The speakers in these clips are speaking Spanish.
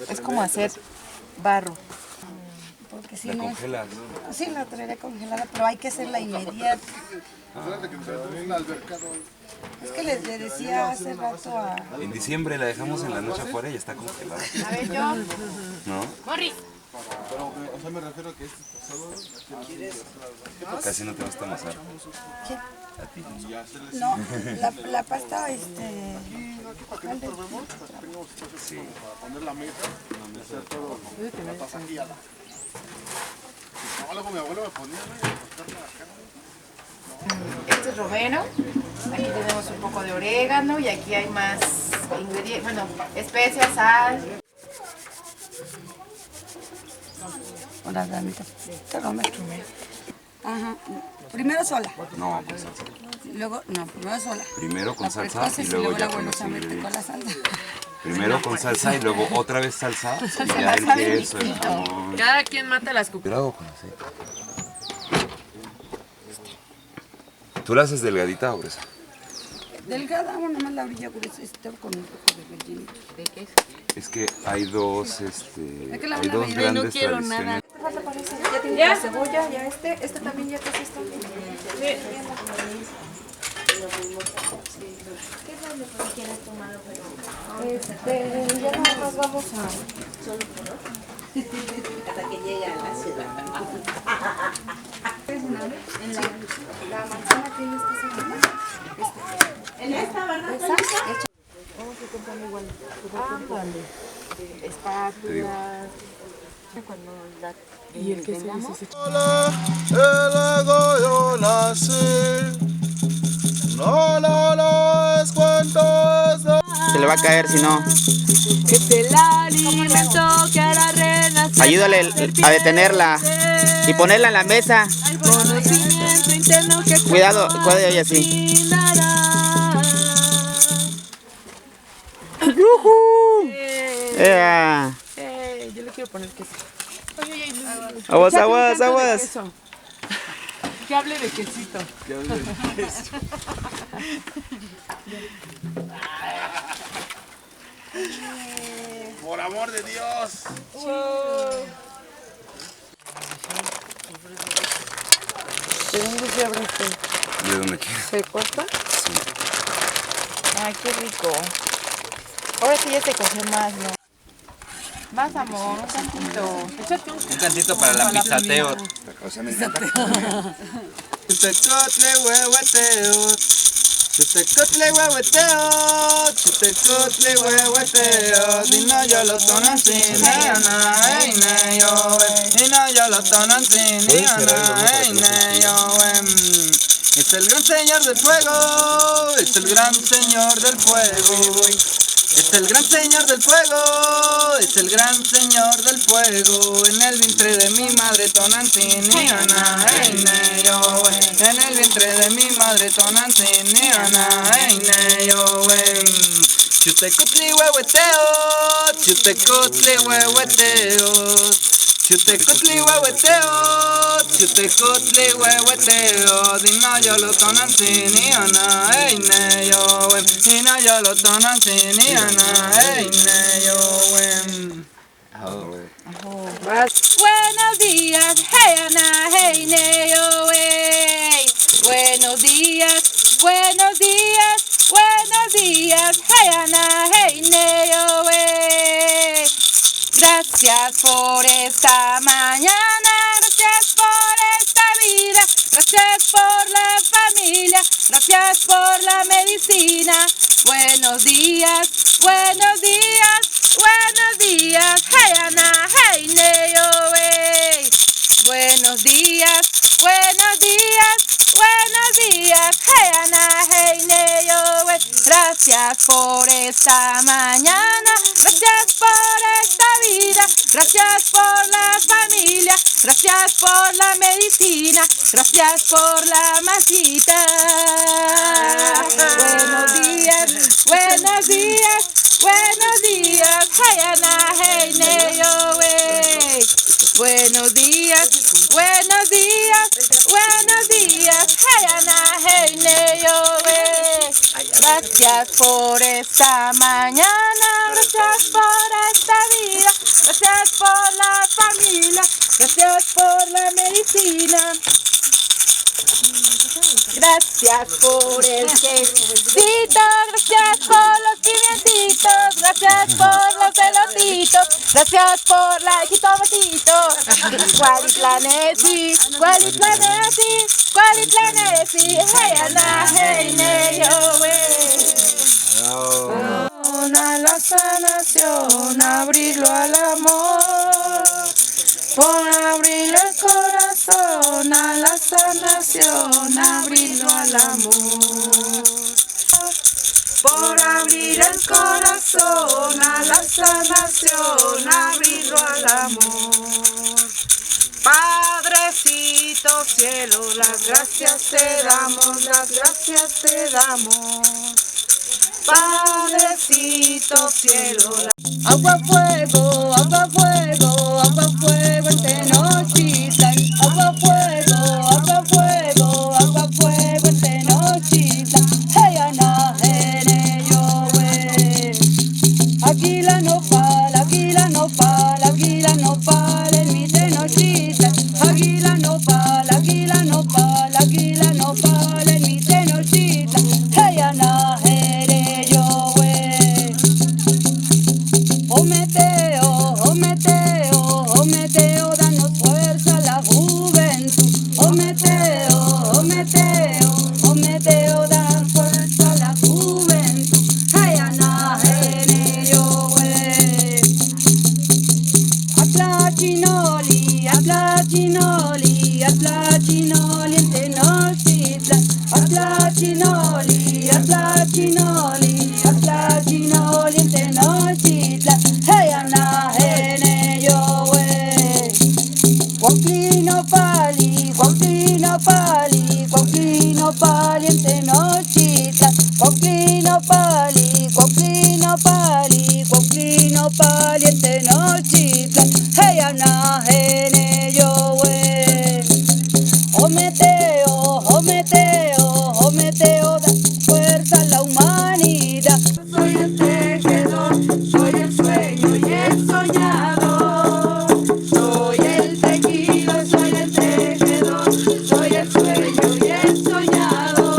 Es como hacer barro. Porque si ¿La no, congelas? sí, la traeré congelada, pero hay que hacerla inmediata. Es que le decía hace rato a... En diciembre la dejamos en la noche afuera y está congelada. A ver, yo. ¿No? Morri. Pero, o sea, me refiero a que este pasado... Casi no te vas a amasar. ¿Qué? A ti. No, la pasta, Aquí para que no probemos, tenemos Sí. para poner la mesa, hacer todo la tasajeada. No, luego mi abuelo me ponía, ¿no? Este es romero. Aquí tenemos un poco de orégano y aquí hay más ingredientes, bueno, especias, sal. Hola, damita. Te romero. Ajá. Primero sola. No, con salsa. Luego, no, primero sola. Primero con La salsa precoces y luego la ya con vuelves los a meter con ingredientes. la salsa. Primero con salsa y luego otra vez salsa y ya el queso, el jamón. Cada quien mata las cucarachas. Cuidado con aceite. ¿Tú la haces delgadita o gruesa? Delgada, bueno, más la orilla gruesa, con un poco de relleno. ¿De qué? Es que hay dos, que la hay dos mayoría grandes no quiero tradiciones. Ya tiene la cebolla, ya este también ya casi está. Ya nada más vamos a... Hasta que llegue a la ciudad. En la manzana que ella está haciendo. En esta, ¿verdad? Esa, Tonita? hecha. Vamos a comprarle igual. Espátulas. Cuando la ¿y el queso tengamos? yo nací. No, es cuentos de... Se le va a caer si no. Es el alimento que hará renacer. Ayúdale a detenerla y ponerla en la mesa. Conocimiento interno que Cuidado, cuidado ella así. brindará. Yo le quiero poner queso. Aguas, Échate un aguas, canto de aguas. queso. Que hable de quesito. Por amor de Dios. ¿De dónde se abre este? ¿De dónde quieres? ¿Se corta? Ay, qué rico. Ahora sí ya te coge más, ¿no? Más amor, un tantito. Échate Un cantito para la pisateo. O sea, me encanta. Chutecotle huehueteo. Chutecotle huehueteo. Chutecotle huehueteo. Dino yo lo tonan sin niana, ey ne yo. Dino yo lo tonan sin niana, ey ne yo. Es el gran señor del fuego. Es el gran señor del fuego. Es el gran señor del fuego, es el gran señor del fuego. En el vientre de mi madre tonantiniana, ey ne yo, en el vientre de mi madre tonantiniana, ey ne yo. Chutecutli huehueteo, chutecutli huehueteo. Chutecutli huehueteo, chutecutli huehueteo. Dino yo lo tonantiniana, ey ne yo, dino yo lo tonantiniana, ey ne yo. Buenos días, hey Ana, hey Neo, hey. Buenos días, buenos días, buenos días, hey Ana, hey Neo, hey. Gracias por esta mañana, gracias por esta vida, gracias por la familia, gracias por la medicina. Buenos días, buenos días, buenos días, hey Ana, hey Neo, hey. Buenos días, buenos días, buenos días, hey Ana, hey Neo, hey. Gracias por esta mañana, gracias por esta vida, gracias por la familia, gracias por la medicina, gracias por la masita. Buenos días, buenos días, buenos días, hey Ana, hey Neo, hey. Buenos días, buenos días, buenos días, hey Ana, hey Neo, hey. Gracias por esta mañana, gracias por esta vida, gracias por la familia, gracias por la medicina. Gracias por el quesito, gracias por los pimientitos, gracias por los elotitos, gracias por la jitomatito. Cualitlanesi, cualitlanesi, cualitlanesi, hey ana, hey neyo, a la sanación, abrirlo al amor. Por abrir el corazón a la sanación, abrirlo al amor. Por abrir el corazón a la sanación, abrirlo al amor. Padrecito cielo, las gracias te damos, las gracias te damos. Padrecito cielo, agua, fuego, agua, fuego, agua, fuego en Tenochtitlan. Agua, fuego, agua, fuego, agua, fuego en Tenochtitlan. Hey, ana, ene, yo, Águila nopal, águila nopal, águila nopal en mi Tenochtitlan. Águila nopal, águila nopal, águila nopal en mi Tenochtitlan. Hey, ana, ene, yo, Ometeo, Ometeo, Ometeo, danos fuerza a la juventud. Ometeo, Ometeo, Ometeo, danos fuerza a la juventud. Hey, ana, ene, yo, Atlachinoli, Atlachinoli, Atlachinoli en Tenochtitlan. Atlachinoli, Atlachinoli, Atlachinoli en Tenochtitlan. Hey, ana, ene, yo, Cuauhtlínopali, Cuauhtlínopali, Cuauhtlínopali en Tenochtitlan. Cuauhtlínopali, Cuauhtlínopali, Cuauhtlínopali en Tenochtitlan. Hey, ana, ene, yo, Ometeo, Ometeo, Ometeo, da fuerza a la humanidad. Soy el tejedor, soy el sueño y el soñador. Soy el tejido, soy el tejedor, soy el sueño y el soñador.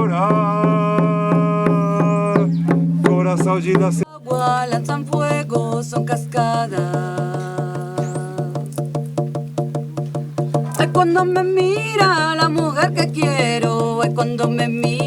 llorar. Corazón y la Agua lanzan fuego, son cascadas. Ay, cuando me mira la mujer que quiero, ay, cuando me mira